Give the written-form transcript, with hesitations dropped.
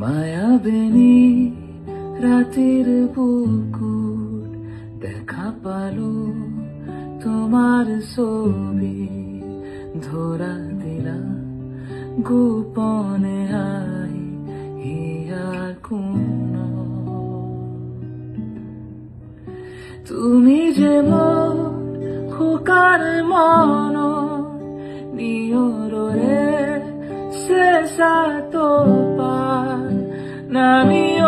মায়াবিনী রাতের বুকুর দেখা পালো তোমার ছবি ধরা দিলা গোপনে আই হিয়ার কোন তুমি যে মোর খোকার মন নিয়রে শেষা তো পার নামিও